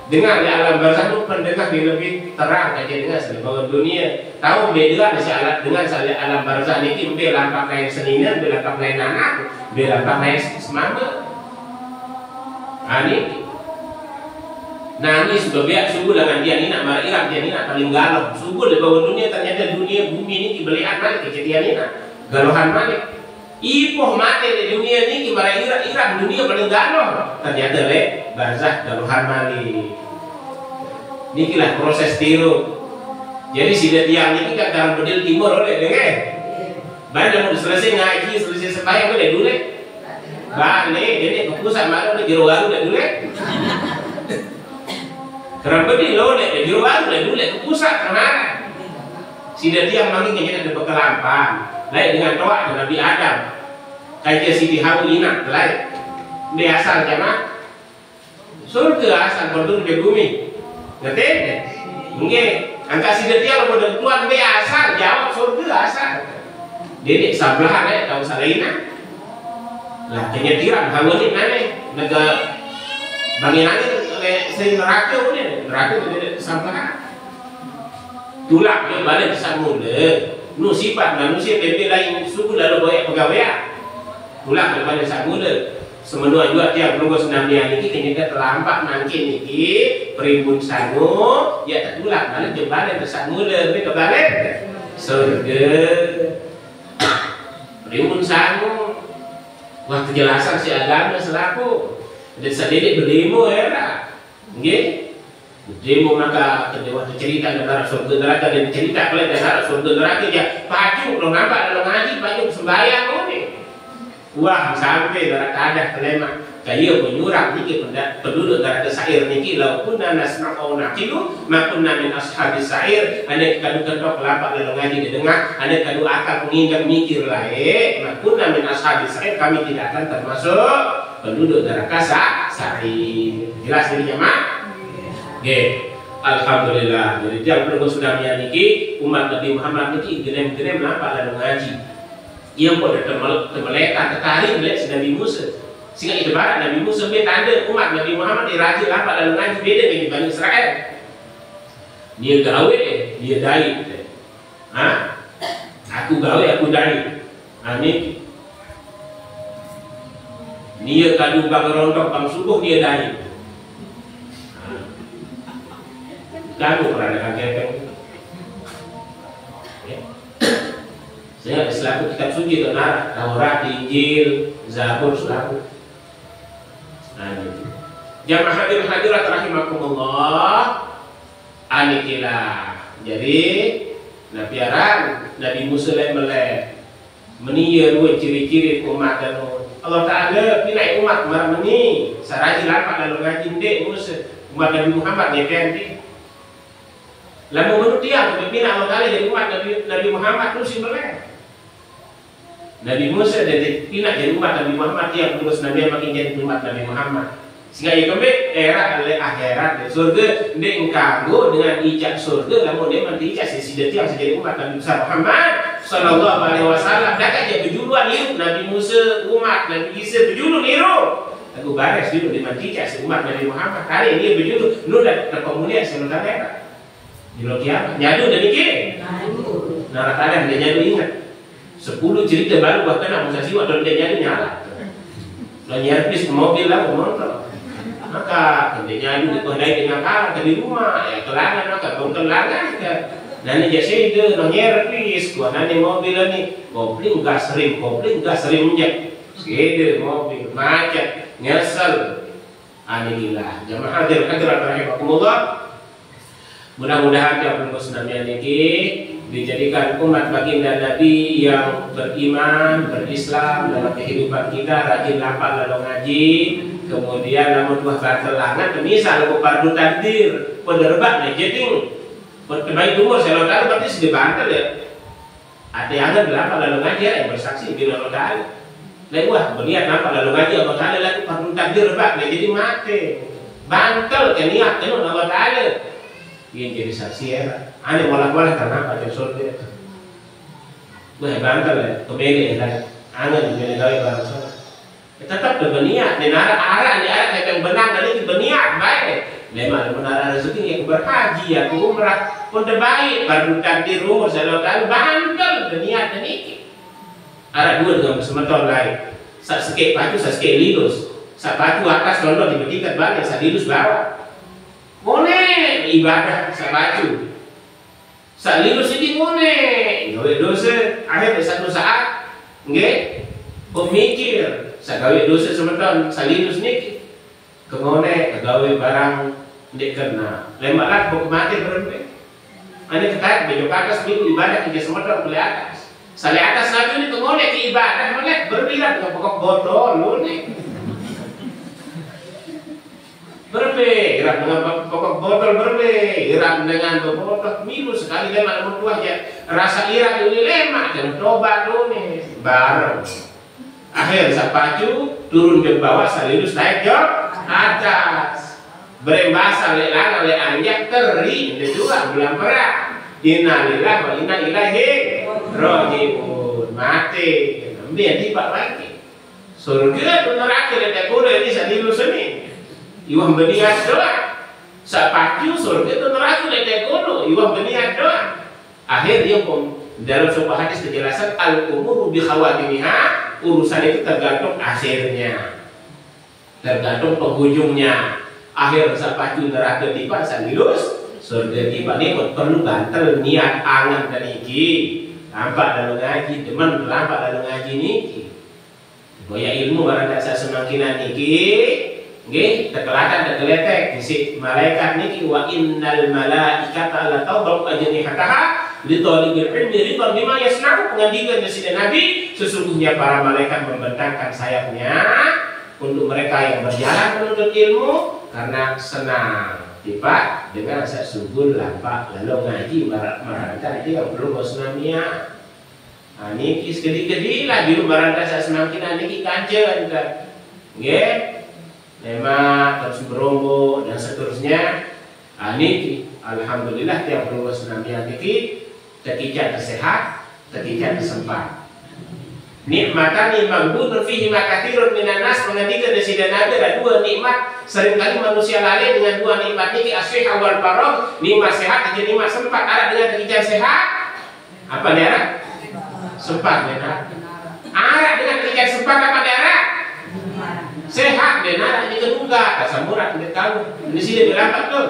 dengan di alam barzah itu pendengar di lebih terang aja dengan seluruh dunia. Tahu beda dengan alam barzah niki bela pakai seninya, bela pakai anak, bela pakai semama. Ani nangis sudah biar subuh dengan dia nina marah irak dia nina paling galau subuh di bawah dunia ternyata dunia bumi ini dibelian mana kejadian nina galuhan mana ipoh mati di dunia ini marah irak dunia paling galau ternyata le barzah galuhan mana inilah proses tiru jadi sidat yang ini kan dalam bedil timur oleh dengar baru udah selesai ngaji selesai sembahyang boleh dulu balik jadi ke pusat mana udah jero baru udah dulu kenapa di lo udah jero baru udah dulu ke pusat kemana sidat yang makin kayaknya ada bekelampang lain dengan doa Nabi Adam kayak Siti Hawa inak lain dia asal jamaah surga asal berdua di bumi ngerti nggak angka sidat yang udah keluar dia asal jawab surga asal jadi sebelahan ya tahu salah inak lah kenyetiran hawa ni nane naga banginannya sering neraka punya neraka itu sampah tulak dia balik bisa muda nu sifat manusia bebe lain suku lalu banyak pegawai tulak dia balik bisa muda semenua juga tiap nunggu senam dia niki kenyata terlampak mangkin niki perimbun sangu ya tak tulak balik dia balik bisa muda tapi kebalik surga perimbun sangu wah kejelasan si agama selaku dan sedidik berdemo era nggih demo maka waktu cerita negara surga neraka dan cerita oleh negara surga neraka dia paju belum nampak dalam ngaji paju sembahyang ini wah sampai neraka ada kelema kaya menyurang niki penduduk neraka sair niki lau kunna nasma'u naqilu ma kunna min ashabis sair ane kadu ketok lapak dalam ngaji didengar ane kadu akal menginjak mikir lae ma kunna min ashabis sair kami tidak akan termasuk penduduk neraka sair jelas ini jemaah nggih alhamdulillah jadi yang perlu sudah niki umat Nabi Muhammad niki gerem-gerem lapak dalam ngaji yang pada temelekat tertarik oleh Nabi Musa sehingga itu barat Nabi Musa tanda umat Nabi Muhammad diraja lapak dalam ngaji beda dengan Bani Israel dia gawe dia dai aku gawe aku dai amin dia kadu bang rontok bang subuh dia dai kamu pernah kakek saya selaku kitab suci benar Taurat, Injil, Zabur selaku jamaah hadirat rahimakumullah anikilah jadi Nabi Nabi Musa meleh meniya dua ciri-ciri umat dan Allah Ta'ala pinai umat marmeni saraji lapak lalu ngaji dek Musa umat Nabi Muhammad nyependi lalu menurut dia pimpinan Allah Ta'ala jadi umat Nabi Muhammad terus meleh Nabi Musa dari pinak jadi umat Nabi Muhammad yang terus Nabi makin jadi umat Nabi Muhammad sehingga ia kembali era oleh akhirat surga dia engkau dengan ijab surga lalu dia nanti ijab sesidati yang jadi umat Nabi Muhammad Sallallahu Alaihi Wasallam dah dia berjuluan niru Nabi Musa umat Nabi Isa berjulu niru aku baris dulu di mantika umat Nabi Muhammad hari ini berjulu nu dah terkomunikasi sementara era di lokiam nyadu dan iki narakadah dia nyadu ingat 10 cerita baru bahkan Abu Sasiwa kalau dia nyadu nyala lo nyarpis mobil lah motor maka dia nyadu dikondai dengan kalah ke di rumah ya kelangan maka bang kelangan nani jasa itu lo nyarpis gua nani mobil ni kopling gas sering menjak sede mobil macet nyesel anilah jamaah hadirat rahimakumullah mudah-mudahan yang berkesenangan ini dijadikan umat baginda Nabi yang beriman, berislam dalam kehidupan kita, rajin lapak lalu ngaji, kemudian namun buah katelangan, misal pardu takdir, penerbat nih, jadi terbaik umur saya tahu berarti sudah bantal ya. Ada yang ada lapak lalu ngaji yang bersaksi bila Allah Ta'ala. Wah berniat nampak lalu ngaji Allah Ta'ala lagi fardu takdir bak jadi mati. Bantal ke niat itu Allah Ta'ala. Yang jadi saksi ya. Ane bolak-balik kenapa jadi surga. Wah bantal ya, kebeli ya. Angan kebeli gawe barang surga. Tetap berniat. Dan arah yang benar dari berniat baik. Memang benar rezeki yang berhaji ya umrah pun terbaik. Fardu takdir umur Allah Ta'ala bantal berniat dan ini. Ada dua dengan semeton lain. Sak sekek batu, sak sekek lilus. Sak batu atas london diberikan balik, sak lilus bawah. Mone ibadah sak batu. Sak lilus ini mone. Gawe dosa akhir satu saat. Nggih. Pemikir sak gawe dosa semeton, sak lilus niki. Kemone gawe barang ndek kena. Lembaklah kok mati berempe. Ane ketat bejo atas minggu ibadah tiga semeton beli atas. Sali atas lagi ini kemana ke ibadah mana berbeda dengan pokok botol lu nih. Berbeda dengan pokok botol berbeda dengan botol milu sekali lemak berbuah ya rasa ira ini lemak dan tobat lu nih bareng. Akhir sapacu turun ke bawah salilus naik ke atas. Berembasa lelang le anjak teri itu juga bulan perang. Innalillahi wa inna ilaihi raji'un. Mati biar tiba lagi surga tu neraka letak kuda ini sadilus ini iwang berniat doa sapacu surga tu neraka letak kuda iwang berniat doa akhir dia pun dalam sebuah hadis kejelasan al-umuru bi khawatimiha urusan itu tergantung akhirnya tergantung penghujungnya akhir sapacu neraka tiba sadilus surga tiba ni perlu bantal niat angan dan iki lampak dalam ngaji demen lampak dalam ngaji niki goya ilmu barang tak semakinan niki nggih tekelakan tekeletek isi malaikat niki wa innal malaikata la tadau ajnihataha li talibil ilmi ridwan bima yasna'u pengandikan dari Nabi sesungguhnya para malaikat membentangkan sayapnya untuk mereka yang berjalan menuntut ilmu karena senang tiba dengan saya subul lampak lalu ngaji maranta itu yang perlu bosnamia ini kis-kedi lah biru maranta saya semakin ini kanjen kan nggih memang terus berombo dan seterusnya ini alhamdulillah yang perlu bosnamia niki ketika sehat ketika sempat nikmatani maghbunun fihi makathirun minan nas mengandikan dari sini ada dua nikmat seringkali manusia lalai dengan dua nikmat ini as-sihah wal faragh nikmat sehat dan nikmat sempat ada dengan ketika sehat apa daerah sempat daerah ada dengan ketika sempat apa daerah sehat daerah ini kedua kasamurat tidak tahu di sini berlambat tuh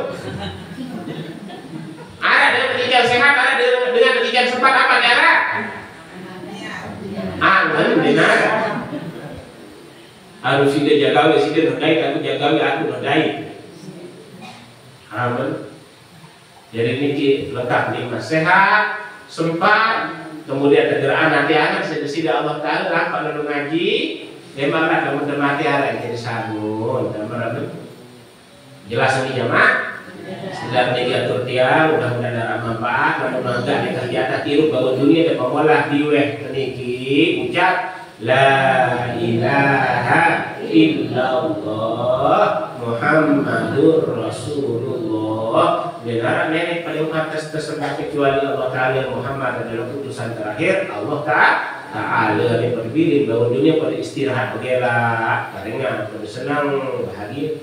ada dengan ketika sehat ada dengan ketika sempat apa daerah angan benar harus tidak jagawi tidak nodai aku jagawi aku nodai aman jadi ini lengkap nikmat sehat sempat kemudian tegeraan hati anak sedih Allah Ta'ala lampak lalu ngaji memanglah kamu temati arah jadi sabun jelas ini jamaah sedang diatur tiang mudah-mudahan ada manfaat mudah-mudahan ada kegiatan tiru bahwa dunia dan mengolah diweh meniki ucap la ilaha illallah Muhammadur Rasulullah benar nenek paling atas tersembah kecuali Allah Ta'ala Muhammad adalah utusan terakhir Allah Ta'ala yang berdiri bahwa dunia pada istirahat bergelak karena pada senang bahagia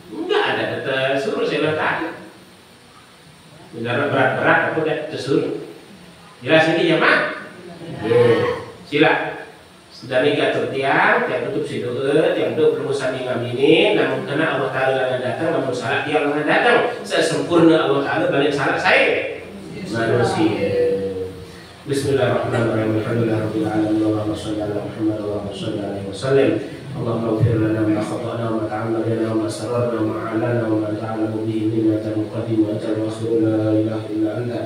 enggak ada tersuruh saya tadi benar berat-berat aku udah tersuruh jelas ini ya mak sila sudah nikah tertiang yang tutup si doa yang doa perumusan imam ini namun karena Allah Ta'ala yang datang namun salah dia yang datang saya sempurna Allah Ta'ala balik salah saya manusia Bismillahirrahmanirrahim alhamdulillahirabbil alamin Allahumma shalli ala Muhammad Allahumma shalli alaihi wasallam Allahumma ighfir lana ma khata'na wa ma ta'ammadna wa ma sararna wa ma 'alana wa ma ta'lamu bihi minna al-muqaddim wa al-akhir la ilaha illa anta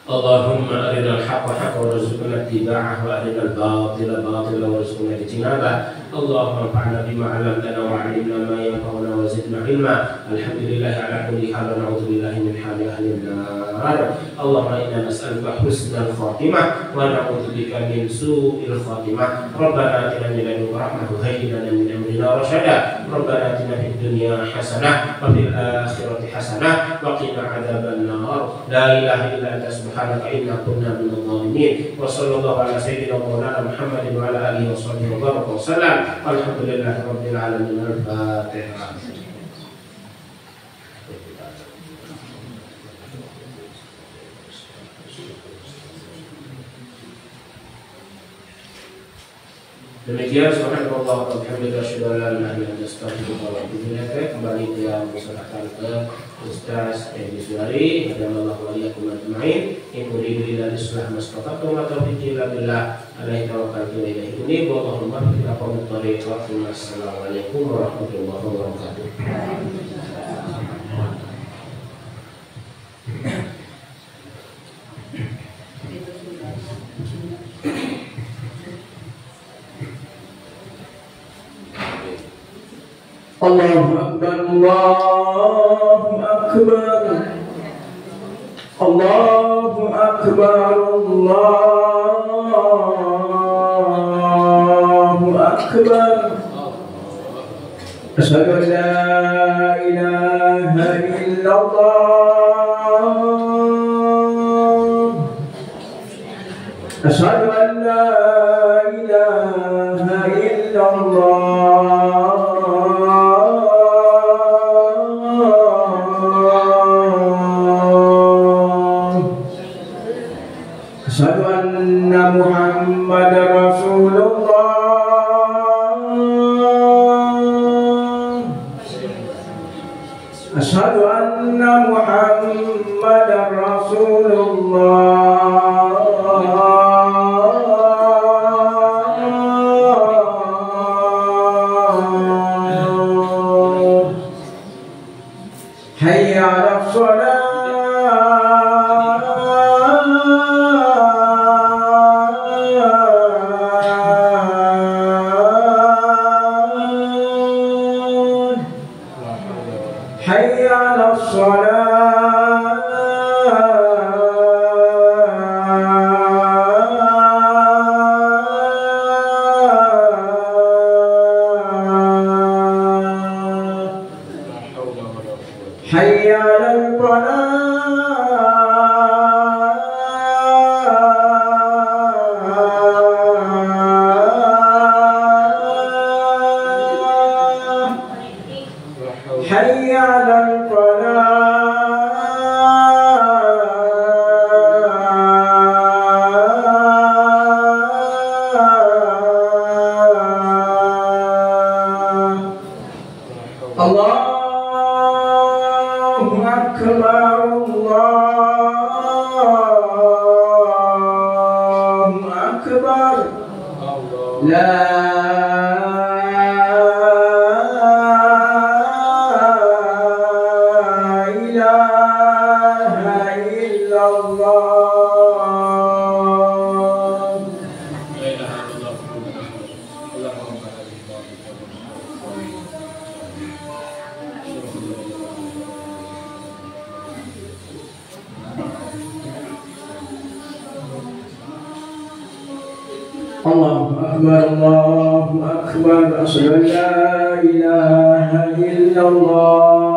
Allahumma arina al-haqqa haqqan warzuqna ittiba'ahu wa arina al-batila batilan warzuqna ijtinabah Allahumma anfa'na bima 'allamtana wa 'allimna ma yanfa'una wa zidna ilma alhamdulillah ala kulli hal wa na'udzu billahi min hali ahli an-nar النار اللهم إنا نسألك حسن الخاتمة ونعوذ بك من سوء الخاتمة ربنا آتنا من لدنك رحمة وهيئ لنا من أمرنا رشدا ربنا آتنا في الدنيا حسنة وفي الآخرة حسنة وقنا عذاب النار لا إله إلا أنت سبحانك إنا كنا من الظالمين وصلى الله على سيدنا مولانا محمد وعلى آله وصحبه وبارك وسلم والحمد لله رب العالمين. الفاتحة. Demikian subhanallah wa bihamdihi asyhadu an la ilaha illa anta astaghfiruka wa atubu ilaik. Kembali dia mempersilahkan ke Ustaz Edi Suhari hadallahu wa iyyakum ajma'in. In uridu illa al-islah mastata'tu wa taufiqi illa billah alaihi tawakkaltu wa ilaihi unib. Wallahu muwaffiq ila aqwamit thoriq. Wassalamualaikum warahmatullahi wabarakatuh. Allahu Akbar, Allahu Akbar, Allahu Akbar, Allahu Akbar. Asyhadu an la ilaha illallah. Asyhadu an la ilaha illallah. Asyhadu anna Muhammadar Rasulullah. Asyhadu anna Muhammadar Rasulullah. Hayya 'alas shalah. حي على الصلاة حي على الفلاح حي على الفلاح. Allahu Akbar, Allahu Akbar. La Allahu Akbar, Allahu Akbar. Asyhadu an la ilaha illallah.